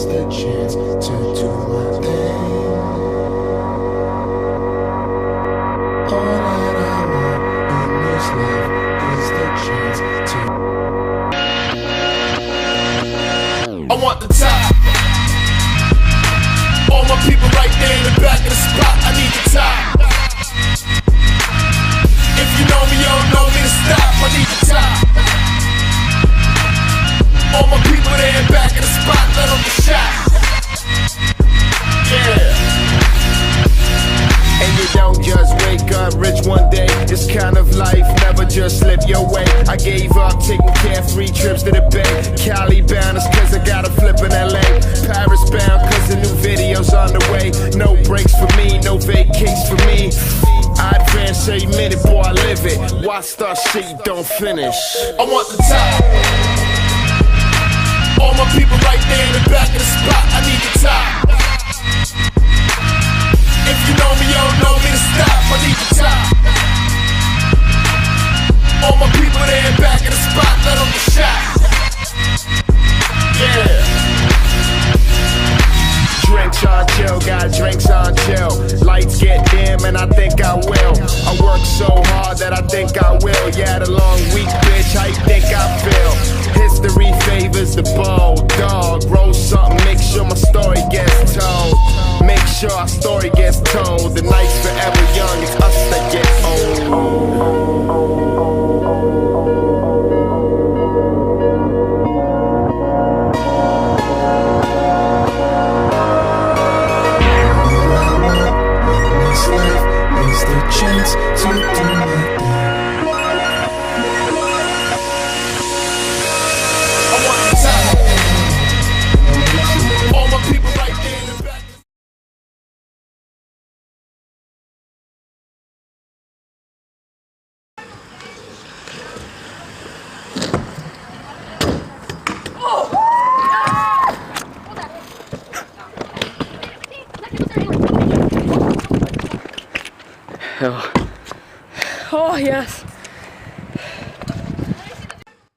the chance to do my thing. All that I want in this life is the chance to. I want the top. All my people right there in the back of the spot. I need the top. If you know me, you don't know me to stop. I need the top. All my people there in back of the spot. Let them get shot. Yeah. And you don't just wake up rich one day. This kind of life never just slip your way. I gave up taking care of 3 trips to the Bay. Cali bound is cause I got a flip in LA. Paris bound cause the new video's on the way. No breaks for me, no vacations for me. I advance say minute, boy I live it. Why start shit you don't finish? I want the top. All my people right there in the back of the spot. I need the top. If you know me, you don't know me to stop. I need the top. All my people there in back of the spot. Let them get shot. Yeah. Drinks on chill, got drinks on chill. Lights get dim and I think I will. I work so hard that I think I will. Yeah, the long week, bitch, how you think I feel? History favors the bold dog. Roll something, make sure my story gets told. Make sure our story gets told. The night's forever young, it's us that get old. Chance to do my thing. I want the top. All my people right there in the back. Oh yes.